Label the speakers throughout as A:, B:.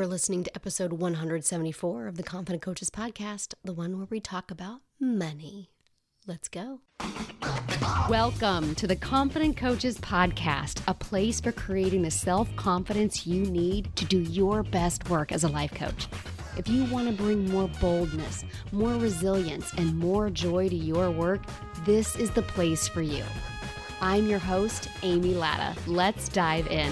A: are listening to episode 174 of the Confident Coaches Podcast, the one where we talk about money. Let's go.
B: Welcome to the Confident Coaches Podcast, a place for creating the self-confidence you need to do your best work as a life coach. If you want to bring more boldness, more resilience, and more joy to your work, this is the place for you. I'm your host, Amy Latta. Let's dive in.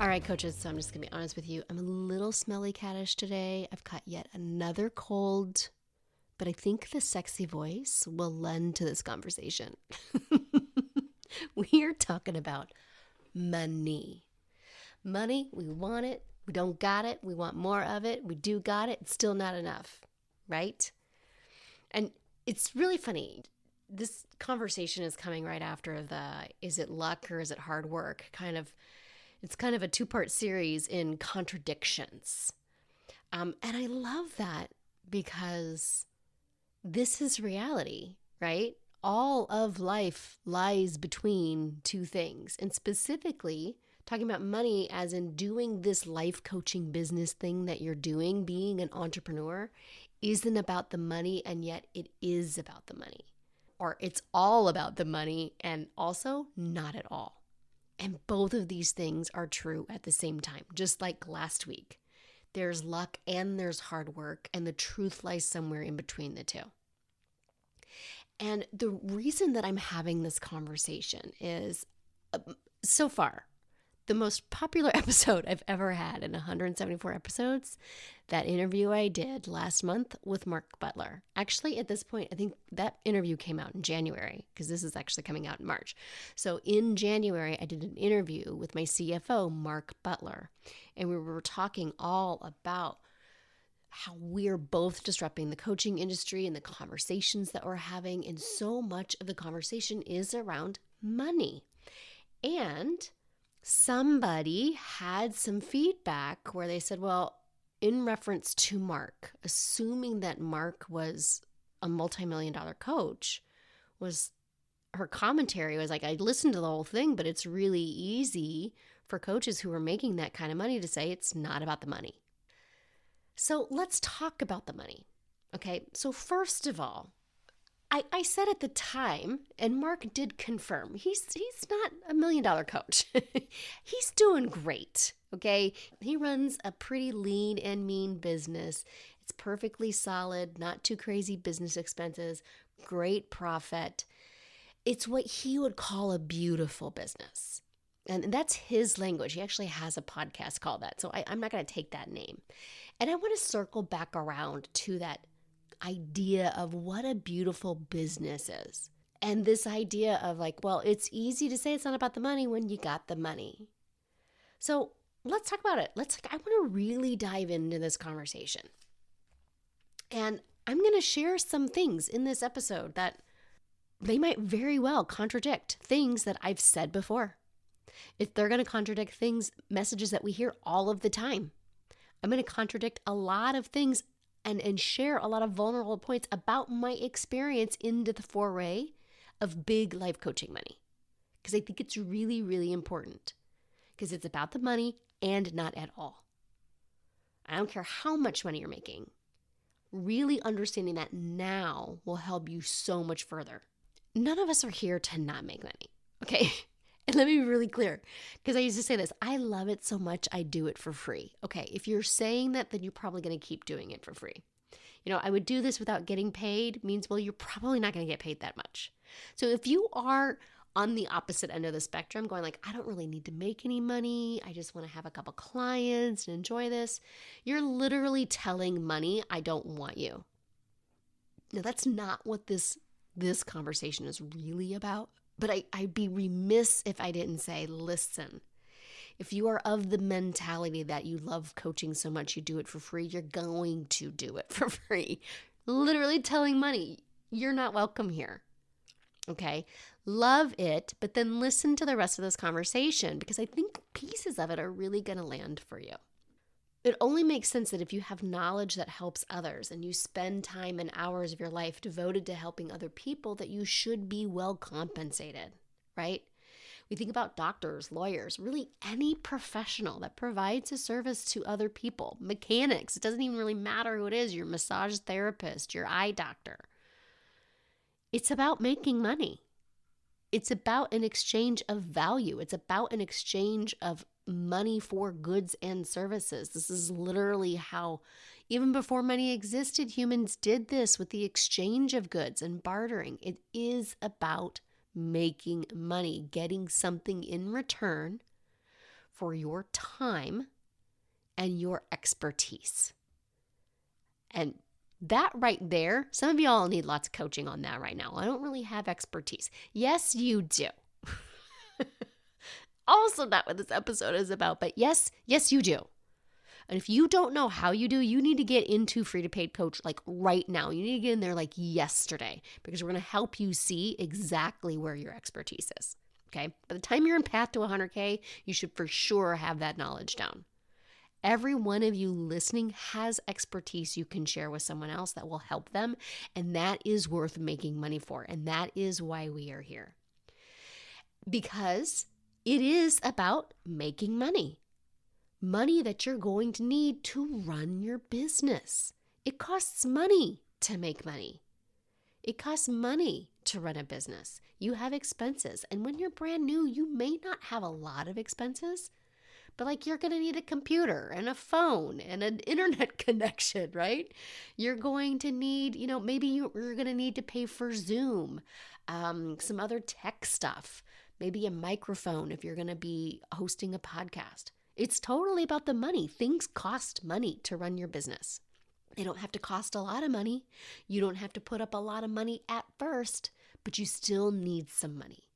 A: All right, coaches, so I'm just going to be honest with you. I'm a little smelly cattish today. I've caught yet another cold, but I think the sexy voice will lend to this conversation. We are talking about money. Money, we want it. We don't got it. We want more of it. We do got it. It's still not enough, right? And it's really funny. This conversation is coming right after the is it luck or is it hard work It's kind of a two-part series in contradictions. And I love that because this is reality, right? All of life lies between two things. And specifically, talking about money as in doing this life coaching business thing that you're doing, being an entrepreneur, isn't about the money, and yet it is about the money. Or it's all about the money and also not at all. And both of these things are true at the same time, just like last week. There's luck and there's hard work, and the truth lies somewhere in between the two. And the reason that I'm having this conversation is, so far, the most popular episode I've ever had in 174 episodes, that interview I did last month with Mark Butler. Actually, at this point, I think that interview came out in January because this is actually coming out in March. So in January, I did an interview with my CFO, Mark Butler, and we were talking all about how we're both disrupting the coaching industry and the conversations that we're having. And so much of the conversation is around money. And somebody had some feedback where they said, well, in reference to Mark, assuming that Mark was a multi-million-dollar coach, her commentary was like, I listened to the whole thing, but it's really easy for coaches who are making that kind of money to say it's not about the money. So let's talk about the money. Okay, so first of all, I said at the time, and Mark did confirm, he's not a $1 million coach. He's doing great, okay? He runs a pretty lean and mean business. It's perfectly solid, not too crazy business expenses, great profit. It's what he would call a beautiful business. And that's his language. He actually has a podcast called that, so I'm not going to take that name. And I want to circle back around to that idea of what a beautiful business is. And this idea of like, well, it's easy to say it's not about the money when you got the money. So let's talk about it. I want to really dive into this conversation. And I'm going to share some things in this episode that they might very well contradict things that I've said before. If they're going to contradict messages that we hear all of the time. I'm going to contradict a lot of things and share a lot of vulnerable points about my experience into the foray of big life coaching money. Because I think it's really, really important. Because it's about the money and not at all. I don't care how much money you're making. Really understanding that now will help you so much further. None of us are here to not make money, okay? And let me be really clear, because I used to say this, I love it so much I do it for free. Okay, if you're saying that, then you're probably going to keep doing it for free. I would do this without getting paid means, well, you're probably not going to get paid that much. So if you are on the opposite end of the spectrum going like, I don't really need to make any money, I just want to have a couple clients and enjoy this, you're literally telling money, I don't want you. Now, that's not what this conversation is really about. But I'd be remiss if I didn't say, listen, if you are of the mentality that you love coaching so much you do it for free, you're going to do it for free. Literally telling money, you're not welcome here. Okay? Love it, but then listen to the rest of this conversation because I think pieces of it are really going to land for you. It only makes sense that if you have knowledge that helps others and you spend time and hours of your life devoted to helping other people, that you should be well compensated, right? We think about doctors, lawyers, really any professional that provides a service to other people, mechanics. It doesn't even really matter who it is, your massage therapist, your eye doctor. It's about making money. It's about an exchange of value. It's about an exchange of money for goods and services. This is literally how, even before money existed, humans did this with the exchange of goods and bartering. It is about making money, getting something in return for your time and your expertise. And that right there, some of y'all need lots of coaching on that right now. I don't really have expertise. Yes, you do. Also not what this episode is about, but yes, you do. And if you don't know how you do, you need to get into Free to Paid Coach like right now. You need to get in there like yesterday, because we're going to help you see exactly where your expertise is. Okay? By the time you're in path to 100K, you should for sure have that knowledge down. Every one of you listening has expertise you can share with someone else that will help them, and that is worth making money for. And that is why we are here. Because it is about making money. Money that you're going to need to run your business. It costs money to make money. It costs money to run a business. You have expenses. And when you're brand new, you may not have a lot of expenses, but like you're going to need a computer and a phone and an internet connection, right? You're going to need, maybe you're going to need to pay for Zoom, some other tech stuff, maybe a microphone if you're going to be hosting a podcast. It's totally about the money. Things cost money to run your business. They don't have to cost a lot of money. You don't have to put up a lot of money at first, but you still need some money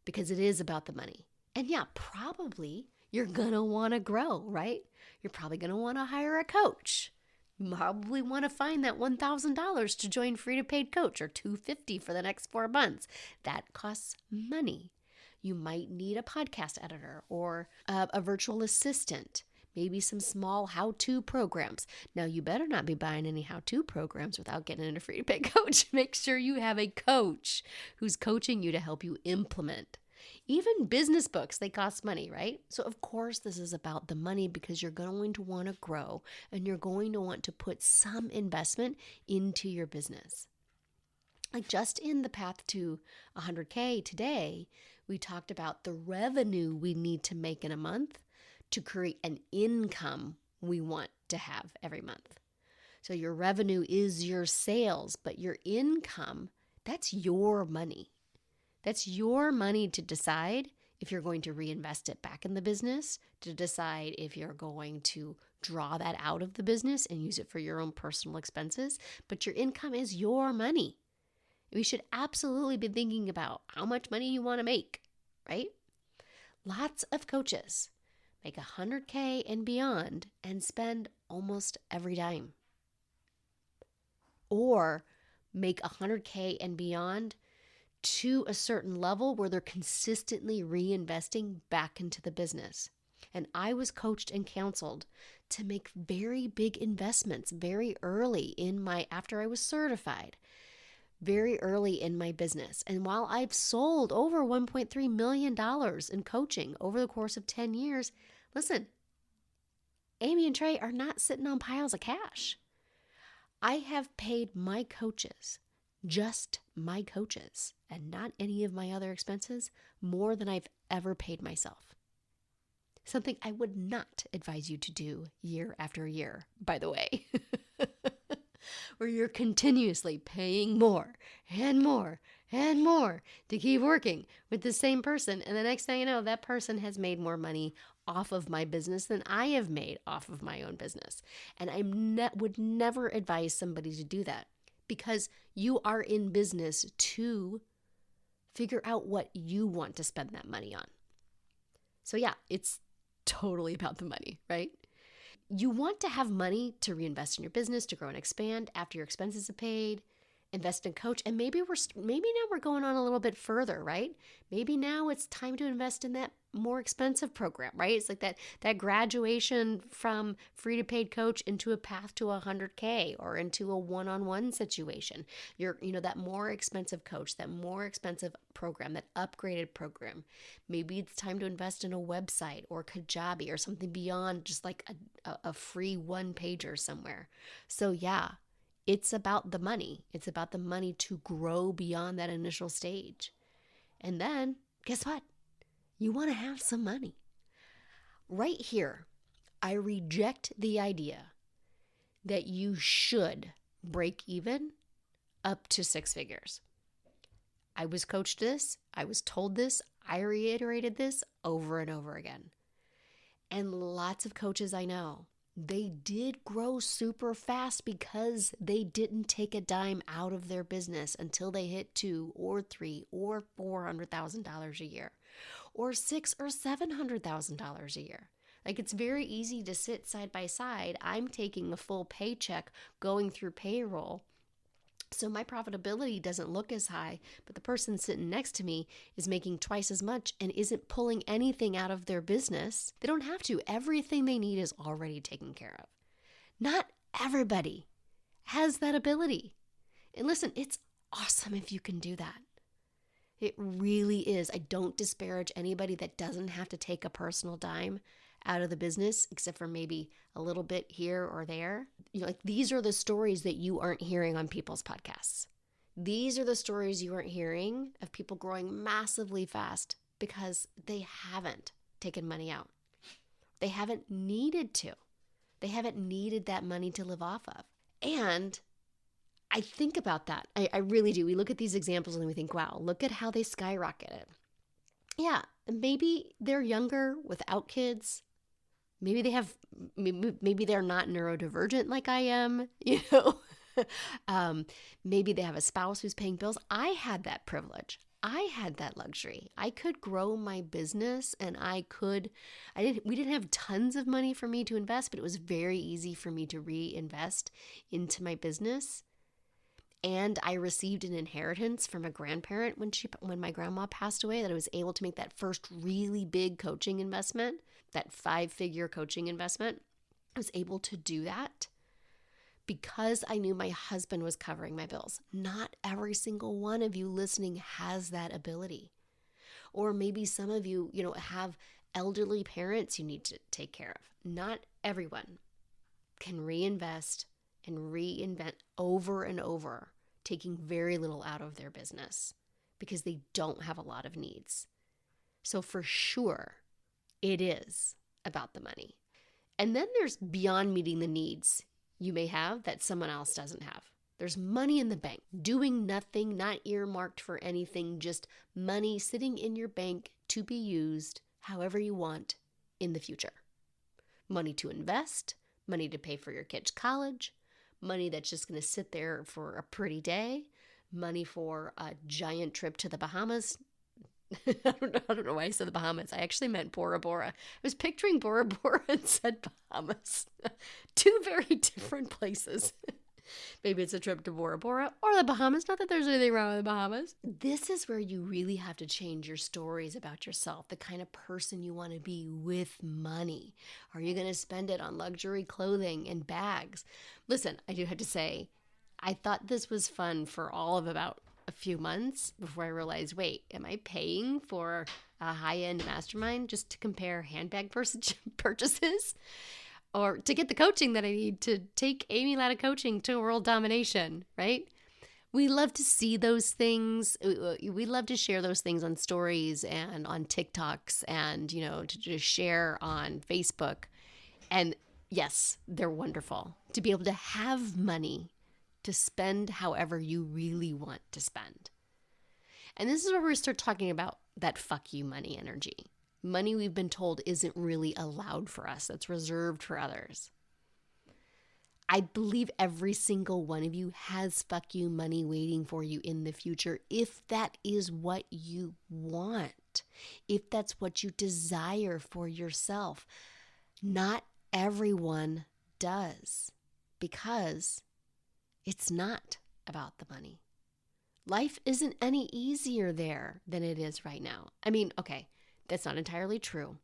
A: because it is about the money. And yeah, probably you're going to want to grow, right? You're probably going to want to hire a coach. You probably want to find that $1,000 to join Free to Paid Coach, or $250 for the next 4 months. That costs money. You might need a podcast editor or a virtual assistant, maybe some small how-to programs. Now, you better not be buying any how-to programs without getting into Free to Paid Coach. Make sure you have a coach who's coaching you to help you implement. Even business books, they cost money, right? So of course this is about the money, because you're going to want to grow and you're going to want to put some investment into your business. Like just in the path to 100K today, we talked about the revenue we need to make in a month to create an income we want to have every month. So your revenue is your sales, but your income, that's your money. That's your money to decide if you're going to reinvest it back in the business, to decide if you're going to draw that out of the business and use it for your own personal expenses. But your income is your money. We should absolutely be thinking about how much money you want to make, right? Lots of coaches make 100K and beyond and spend almost every dime. Or make 100K and beyond to a certain level where they're consistently reinvesting back into the business. And I was coached and counseled to make very big investments very early after I was certified, very early in my business. And while I've sold over $1.3 million in coaching over the course of 10 years, listen, Amy and Trey are not sitting on piles of cash. I have paid my coaches, just my coaches, and not any of my other expenses, more than I've ever paid myself. Something I would not advise you to do year after year, by the way, where you're continuously paying more and more and more to keep working with the same person. And the next thing you know, that person has made more money off of my business than I have made off of my own business. And I would never advise somebody to do that, because you are in business to figure out what you want to spend that money on. So yeah, it's totally about the money, right? You want to have money to reinvest in your business, to grow and expand after your expenses are paid, invest in coach. And maybe now we're going on a little bit further, right? Maybe now it's time to invest in that more expensive program, right? It's like that graduation from free to paid coach into a path to 100K or into a one-on-one situation. That more expensive coach, that more expensive program, that upgraded program. Maybe it's time to invest in a website or Kajabi or something beyond just like a free one pager somewhere. So yeah, it's about the money. It's about the money to grow beyond that initial stage. And then, guess what? You want to have some money. Right here, I reject the idea that you should break even up to 6 figures. I was coached this. I was told this. I reiterated this over and over again. And lots of coaches I know, they did grow super fast because they didn't take a dime out of their business until they hit $2 or $3 or $400,000 a year, or $600,000 or $700,000 a year. Like, it's very easy to sit side by side. I'm taking a full paycheck going through payroll, so my profitability doesn't look as high, but the person sitting next to me is making twice as much and isn't pulling anything out of their business. They don't have to. Everything they need is already taken care of. Not everybody has that ability. And listen, it's awesome if you can do that. It really is. I don't disparage anybody that doesn't have to take a personal dime out of the business, except for maybe a little bit here or there. Like, these are the stories that you aren't hearing on people's podcasts. These are the stories you aren't hearing of people growing massively fast because they haven't taken money out. They haven't needed to. They haven't needed that money to live off of. And I think about that. I really do. We look at these examples and we think, wow, look at how they skyrocketed. Yeah, maybe they're younger without kids. Maybe they're not neurodivergent like I am, maybe they have a spouse who's paying bills. I had that privilege. I had that luxury. I could grow my business and we didn't have tons of money for me to invest, but it was very easy for me to reinvest into my business. And I received an inheritance from a grandparent when my grandma passed away, that I was able to make that first really big coaching investment, that 5-figure coaching investment. I was able to do that because I knew my husband was covering my bills. Not every single one of you listening has that ability. Or maybe some of you, have elderly parents you need to take care of. Not everyone can reinvest and reinvent over and over, taking very little out of their business because they don't have a lot of needs. So for sure, it is about the money. And then there's beyond meeting the needs you may have that someone else doesn't have. There's money in the bank, doing nothing, not earmarked for anything, just money sitting in your bank to be used however you want in the future. Money to invest, money to pay for your kids' college, money that's just going to sit there for a pretty day, money for a giant trip to the Bahamas. I don't know why I said the Bahamas. I actually meant Bora Bora. I was picturing Bora Bora and said Bahamas. Two very different places. Maybe it's a trip to Bora Bora or the Bahamas. Not that there's anything wrong with the Bahamas. This is where you really have to change your stories about yourself, the kind of person you want to be with money. Are you going to spend it on luxury clothing and bags? Listen, I do have to say, I thought this was fun for all of about a few months before I realized, wait, am I paying for a high-end mastermind just to compare handbag purchases? Or to get the coaching that I need to take Amy Latta coaching to world domination, right? We love to see those things. We love to share those things on stories and on TikToks and, to just share on Facebook. And yes, they're wonderful to be able to have money to spend however you really want to spend. And this is where we start talking about that fuck you money energy. Money we've been told isn't really allowed for us. That's reserved for others. I believe every single one of you has fuck you money waiting for you in the future if that is what you want, if that's what you desire for yourself. Not everyone does, because it's not about the money. Life isn't any easier there than it is right now. I mean, okay, that's not entirely true.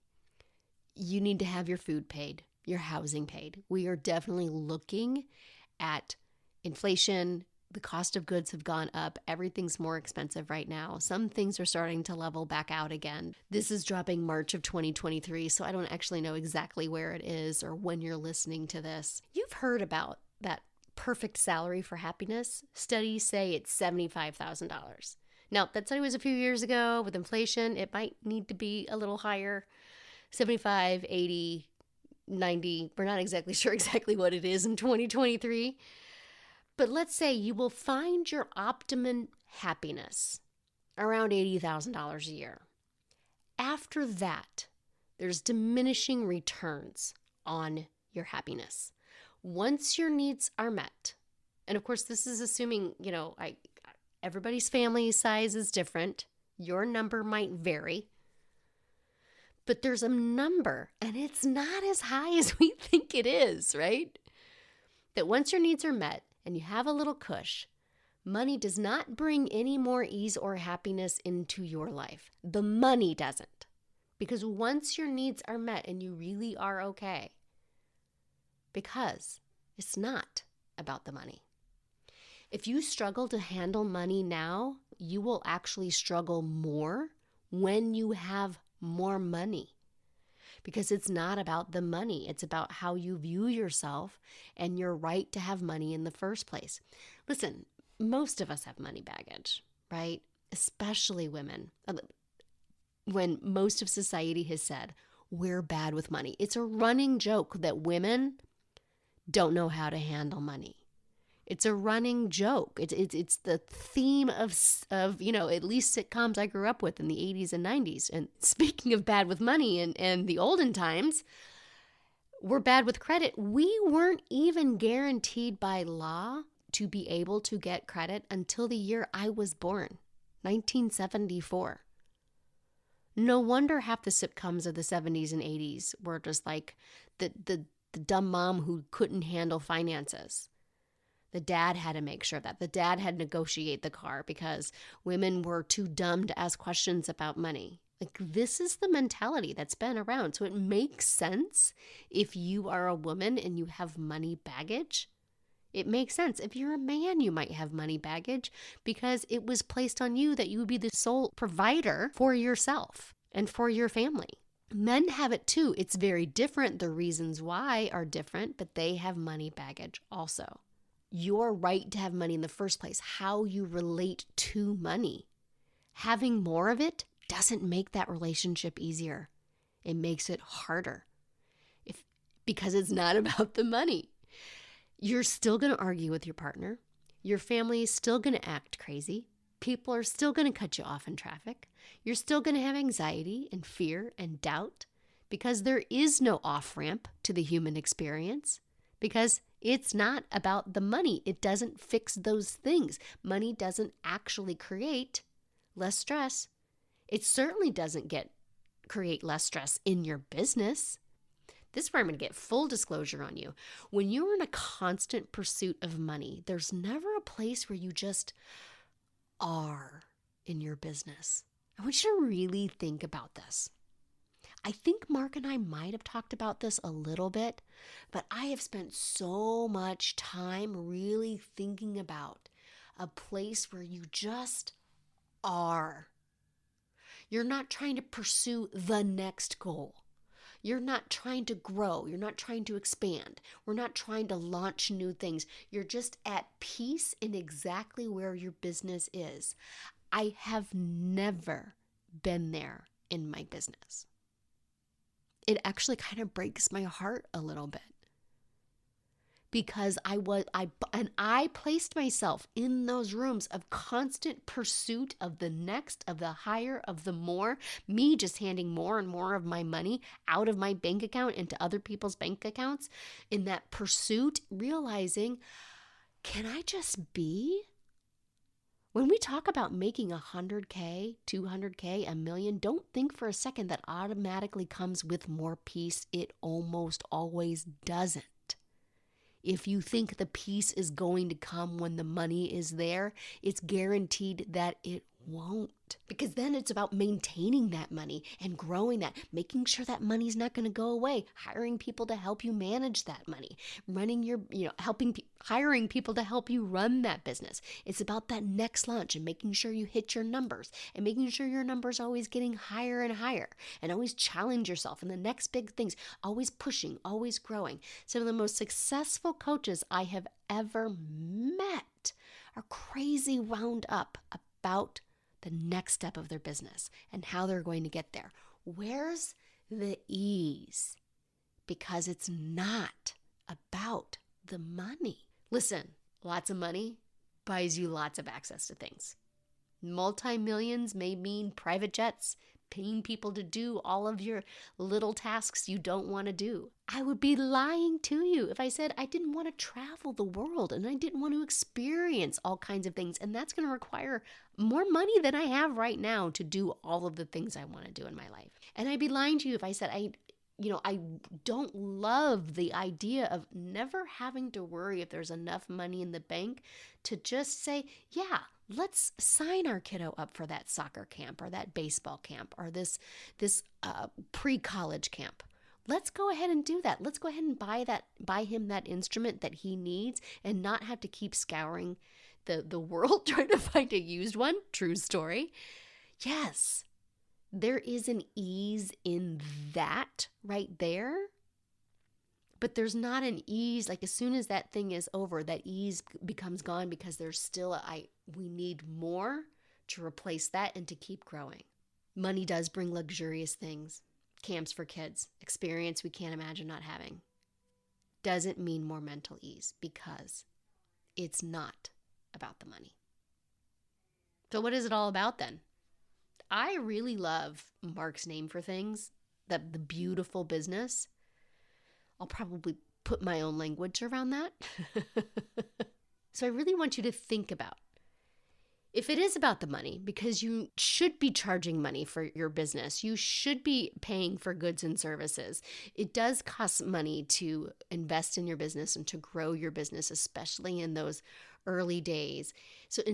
A: You need to have your food paid, your housing paid. We are definitely looking at inflation. The cost of goods have gone up. Everything's more expensive right now. Some things are starting to level back out again. This is dropping March of 2023, so I don't actually know exactly where it is or when you're listening to this. You've heard about that perfect salary for happiness. Studies say it's $75,000. Now, that study was a few years ago. With inflation, it might need to be a little higher. 75, 80, 90. We're not exactly sure exactly what it is in 2023. But let's say you will find your optimum happiness around $80,000 a year. After that, there's diminishing returns on your happiness. Once your needs are met, and of course, this is assuming, everybody's family size is different. Your number might vary. But there's a number, and it's not as high as we think it is, right? That once your needs are met and you have a little cush, money does not bring any more ease or happiness into your life. The money doesn't. Because once your needs are met and you really are okay, because it's not about the money. If you struggle to handle money now, you will actually struggle more when you have more money, because it's not about the money. It's about how you view yourself and your right to have money in the first place. Listen, most of us have money baggage, right? Especially women. When most of society has said, we're bad with money. It's a running joke that women don't know how to handle money. It's a running joke. It's the theme of at least sitcoms I grew up with in the 80s and 90s. And speaking of bad with money and the olden times, we're bad with credit. We weren't even guaranteed by law to be able to get credit until the year I was born, 1974. No wonder half the sitcoms of the 70s and 80s were just like the dumb mom who couldn't handle finances. The dad had to make sure that. The dad had to negotiate the car because women were too dumb to ask questions about money. Like, this is the mentality that's been around. So it makes sense if you are a woman and you have money baggage. It makes sense. If you're a man, you might have money baggage because it was placed on you that you would be the sole provider for yourself and for your family. Men have it too. It's very different. The reasons why are different, but they have money baggage also. Your right to have money in the first place, how you relate to money. Having more of it doesn't make that relationship easier. It makes it harder because it's not about the money. You're still going to argue with your partner. Your family is still going to act crazy. People are still going to cut you off in traffic. You're still going to have anxiety and fear and doubt because there is no off-ramp to the human experience because it's not about the money. It doesn't fix those things. Money doesn't actually create less stress. It certainly doesn't create less stress in your business. This is where I'm going to get full disclosure on you. When you're in a constant pursuit of money, there's never a place where you just are in your business. I want you to really think about this. I think Mark and I might have talked about this a little bit, but I have spent so much time really thinking about a place where you just are. You're not trying to pursue the next goal. You're not trying to grow. You're not trying to expand. We're not trying to launch new things. You're just at peace in exactly where your business is. I have never been there in my business. It actually kind of breaks my heart a little bit because I placed myself in those rooms of constant pursuit of the next, of the higher, of the more, me just handing more and more of my money out of my bank account into other people's bank accounts in that pursuit, realizing, can I just be? When we talk about making $100K, $200K, $1 million, don't think for a second that automatically comes with more peace. It almost always doesn't. If you think the peace is going to come when the money is there, it's guaranteed that it won't. Because then it's about maintaining that money and growing that, making sure that money's not going to go away, hiring people to help you manage that money, hiring people to help you run that business. It's about that next launch and making sure you hit your numbers and making sure your numbers are always getting higher and higher, and always challenge yourself in the next big things, always pushing, always growing. Some of the most successful coaches I have ever met are crazy wound up about the next step of their business and how they're going to get there. Where's the ease? Because it's not about the money. Listen, lots of money buys you lots of access to things. Multi-millions may mean private jets, paying people to do all of your little tasks you don't want to do. I would be lying to you if I said I didn't want to travel the world and I didn't want to experience all kinds of things. And that's going to require more money than I have right now to do all of the things I want to do in my life. And I'd be lying to you if I said I don't love the idea of never having to worry if there's enough money in the bank to just say, yeah, let's sign our kiddo up for that soccer camp or that baseball camp or this pre-college camp. Let's go ahead and do that. Let's go ahead and buy him that instrument that he needs and not have to keep scouring the world trying to find a used one. True story. Yes, there is an ease in that right there. But there's not an ease, like as soon as that thing is over, that ease becomes gone because there's still we need more to replace that and to keep growing. Money does bring luxurious things, camps for kids, experience we can't imagine not having. Doesn't mean more mental ease because it's not about the money. So what is it all about then? I really love Mark's name for things, the beautiful business. I'll probably put my own language around that. So I really want you to think about if it is about the money, because you should be charging money for your business. You should be paying for goods and services. It does cost money to invest in your business and to grow your business, especially in those early days.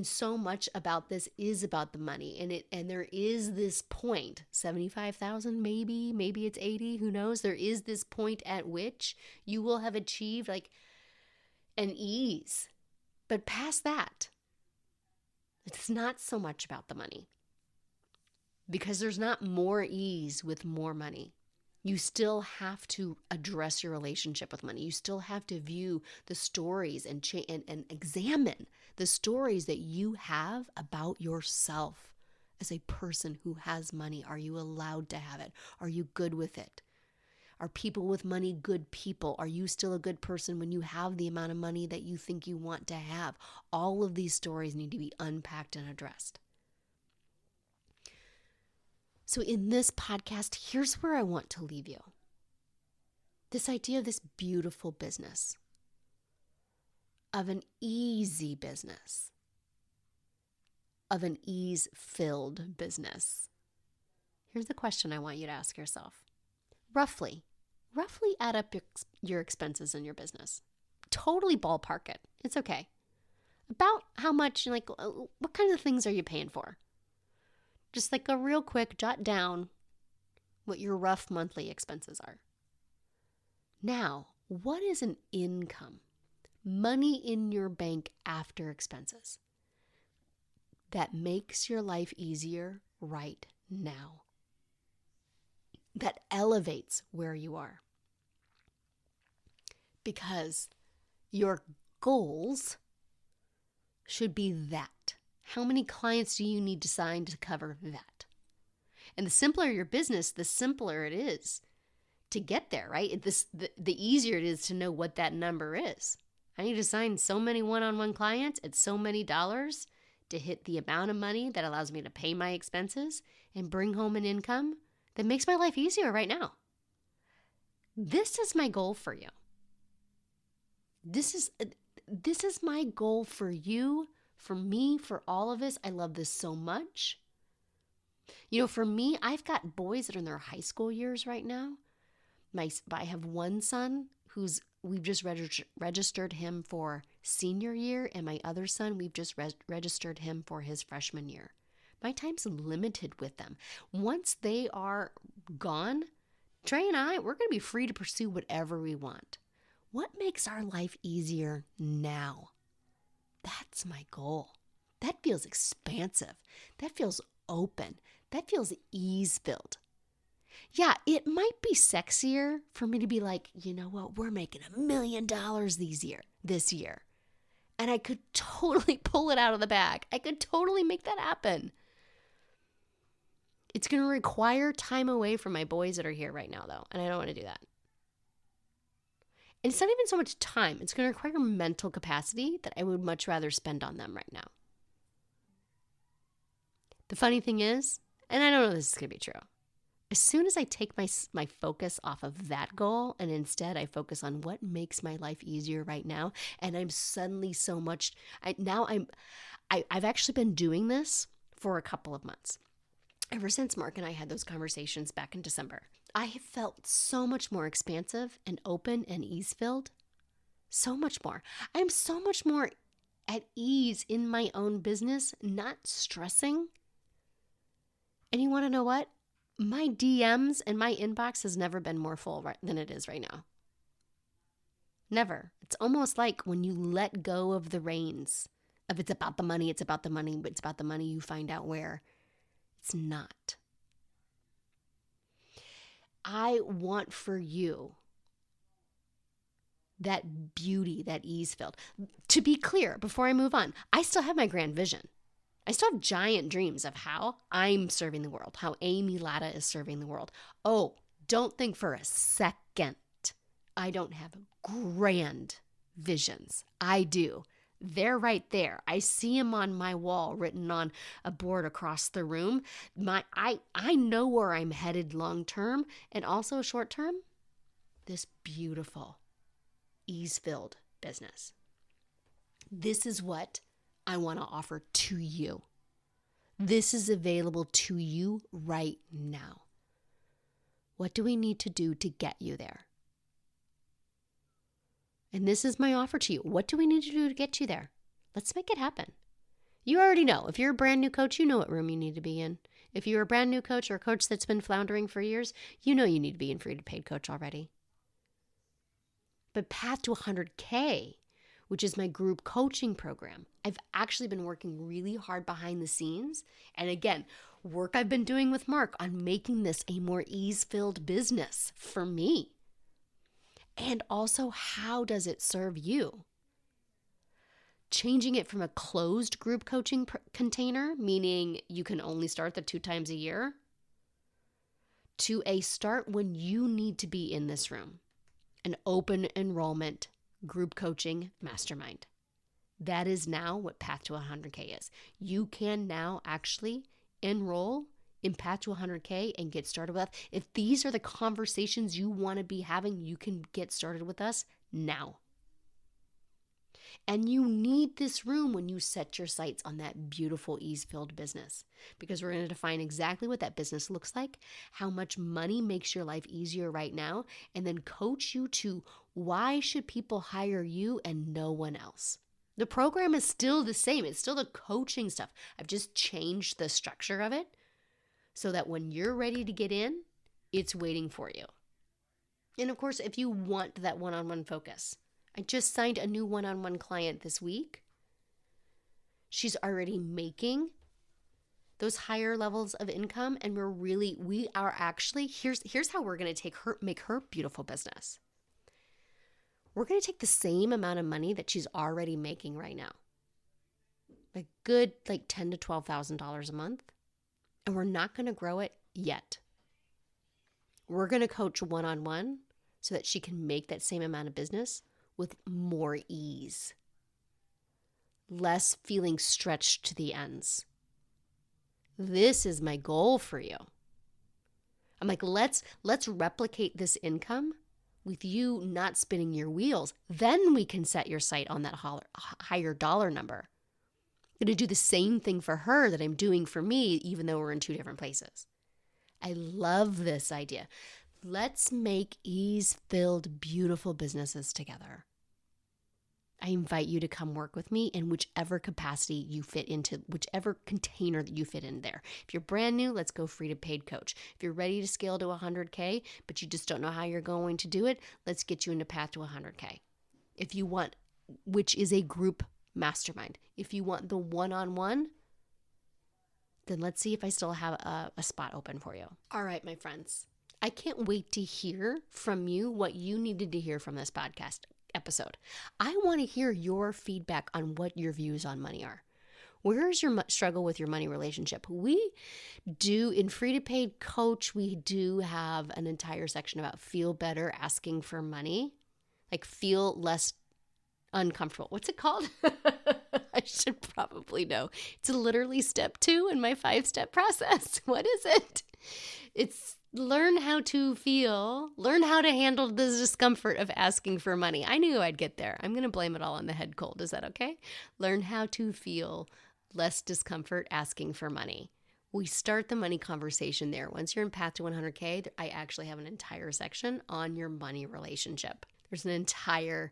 A: So much about this is about the money, and there is this point, 75,000 maybe it's 80, who knows? There is this point at which you will have achieved like an ease. But past that, it's not so much about the money, because there's not more ease with more money. You still have to address your relationship with money. You still have to view the stories and examine the stories that you have about yourself as a person who has money. Are you allowed to have it? Are you good with it? Are people with money good people? Are you still a good person when you have the amount of money that you think you want to have? All of these stories need to be unpacked and addressed. So in this podcast, here's where I want to leave you. This idea of this beautiful business, of an easy business, of an ease-filled business. Here's the question I want you to ask yourself. Roughly add up your expenses in your business. Totally ballpark it. It's okay. About how much, like, what kinds of things are you paying for? Just like a real quick jot down what your rough monthly expenses are. Now, what is an income? Money in your bank after expenses that makes your life easier right now. That elevates where you are. Because your goals should be that. How many clients do you need to sign to cover that? And the simpler your business, the simpler it is to get there, right? The easier it is to know what that number is. I need to sign so many one-on-one clients at so many dollars to hit the amount of money that allows me to pay my expenses and bring home an income that makes my life easier right now. This is my goal for you. This is my goal for you, for me, for all of us. I love this so much. You know, for me, I've got boys that are in their high school years right now. I have one son who's we've just registered him for senior year, and my other son, we've just registered him for his freshman year. My time's limited with them. Once they are gone, Trey and I, we're going to be free to pursue whatever we want. What makes our life easier now? That's my goal. That feels expansive. That feels open. That feels ease-filled. Yeah, it might be sexier for me to be like, you know what, we're making $1 million this year. And I could totally pull it out of the bag. I could totally make that happen. It's going to require time away from my boys that are here right now, though, and I don't want to do that. And it's not even so much time. It's going to require mental capacity that I would much rather spend on them right now. The funny thing is, and I don't know if this is going to be true, as soon as I take my focus off of that goal and instead I focus on what makes my life easier right now, and I'm suddenly so much, I've actually been doing this for a couple of months. Ever since Mark and I had those conversations back in December, I have felt so much more expansive and open and ease-filled. So much more. I am so much more at ease in my own business, not stressing. And you want to know what? My DMs and my inbox has never been more full than it is right now. Never. It's almost like when you let go of the reins of it's about the money, but it's about the money, you find out where it's not. I want for you that beauty, that ease-filled. To be clear, before I move on, I still have my grand vision. I still have giant dreams of how I'm serving the world, how Amy Latta is serving the world. Oh, don't think for a second I don't have grand visions. I do. They're right there. I see them on my wall, written on a board across the room. I know where I'm headed long term and also short term. This beautiful, ease-filled business. This is what I want to offer to you. This is available to you right now. What do we need to do to get you there? And this is my offer to you. What do we need to do to get you there? Let's make it happen. You already know. If you're a brand new coach, you know what room you need to be in. If you're a brand new coach or a coach that's been floundering for years, you know you need to be in free to paid coach already. But Path to 100K, which is my group coaching program, I've actually been working really hard behind the scenes. And again, work I've been doing with Mark on making this a more ease-filled business for me. And also, how does it serve you? Changing it from a closed group coaching container, meaning you can only start the 2 times a year, to a start when you need to be in this room, an open enrollment group coaching mastermind. That is now what Path to 100K is. You can now actually enroll in Path to 100K and get started with us. If these are the conversations you want to be having, you can get started with us now. And you need this room when you set your sights on that beautiful ease-filled business, because we're going to define exactly what that business looks like, how much money makes your life easier right now, and then coach you to why should people hire you and no one else. The program is still the same. It's still the coaching stuff. I've just changed the structure of it so that when you're ready to get in, it's waiting for you. And of course, if you want that one-on-one focus, I just signed a new one-on-one client this week. She's already making those higher levels of income, and we are actually, here's how we're going to make her beautiful business. We're going to take the same amount of money that she's already making right now, a good $10,000 to $12,000 a month, and we're not going to grow it yet. We're going to coach one-on-one so that she can make that same amount of business with more ease, less feeling stretched to the ends. This is my goal for you. I'm like, let's replicate this income with you not spinning your wheels. Then we can set your sight on that higher dollar number. I'm going to do the same thing for her that I'm doing for me, even though we're in 2 different places. I love this idea. Let's make ease-filled, beautiful businesses together. I invite you to come work with me in whichever capacity you fit into, whichever container that you fit in there. If you're brand new, let's go free to paid coach. If you're ready to scale to 100K, but you just don't know how you're going to do it, let's get you into path to 100K. If you want, which is a group mastermind. If you want the one-on-one, then let's see if I still have a spot open for you. All right, my friends, I can't wait to hear from you what you needed to hear from this podcast episode. I want to hear your feedback on what your views on money are. Where is your struggle with your money relationship? We do, in Free to Paid Coach, we do have an entire section about feel better asking for money, like feel less uncomfortable. What's it called? I should probably know. It's literally step 2 in my 5-step process. What is it? It's learn how to handle the discomfort of asking for money. I knew I'd get there. I'm going to blame it all on the head cold. Is that okay? Learn how to feel less discomfort asking for money. We start the money conversation there. Once you're in path to 100K, I actually have an entire section on your money relationship. There's an entire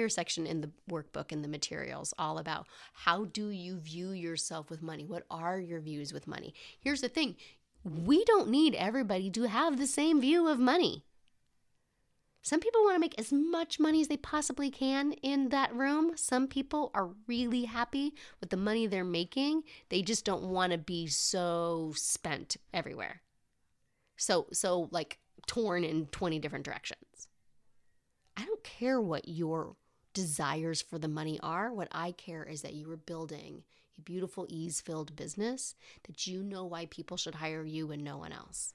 A: section in the workbook and the materials all about how do you view yourself with money? What are your views with money? Here's the thing. We don't need everybody to have the same view of money. Some people want to make as much money as they possibly can in that room. Some people are really happy with the money they're making. They just don't want to be so spent everywhere. So like torn in 20 different directions. I don't care what your desires for the money are. What I care is that you are building a beautiful, ease-filled business that you know why people should hire you and no one else.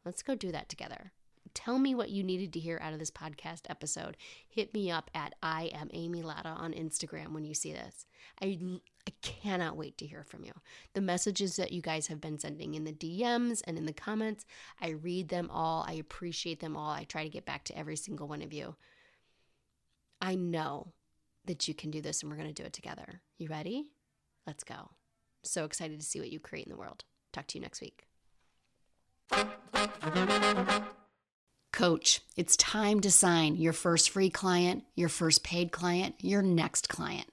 A: Let's go do that together. Tell me what you needed to hear out of this podcast episode. Hit me up at I am Amy Latta on Instagram when you see this. I cannot wait to hear from you. The messages that you guys have been sending in the DMs and in the comments, I read them all. I appreciate them all. I try to get back to every single one of you. I know that you can do this and we're going to do it together. You ready? Let's go. So excited to see what you create in the world. Talk to you next week.
B: Coach, it's time to sign your first free client, your first paid client, your next client,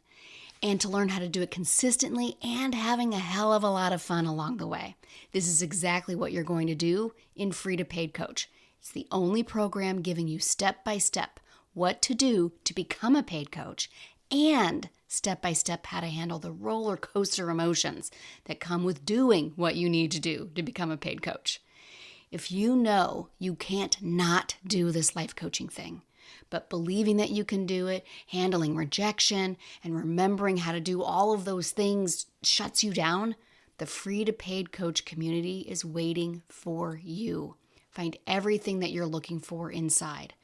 B: and to learn how to do it consistently and having a hell of a lot of fun along the way. This is exactly what you're going to do in Free to Paid Coach. It's the only program giving you step-by-step what to do to become a paid coach and step-by-step how to handle the roller coaster emotions that come with doing what you need to do to become a paid coach. If you know you can't not do this life coaching thing, but believing that you can do it, handling rejection, and remembering how to do all of those things shuts you down, the Free to Paid Coach community is waiting for you. Find everything that you're looking for inside.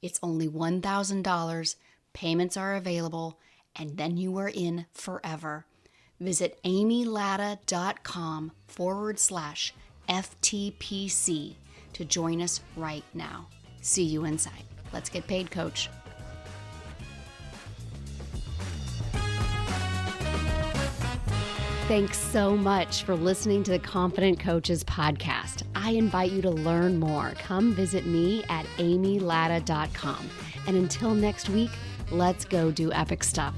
B: It's only $1,000, payments are available, and then you are in forever. Visit amylatta.com/FTPC to join us right now. See you inside. Let's get paid, Coach. Thanks so much for listening to the Confident Coaches podcast. I invite you to learn more. Come visit me at amylatta.com. And until next week, let's go do epic stuff.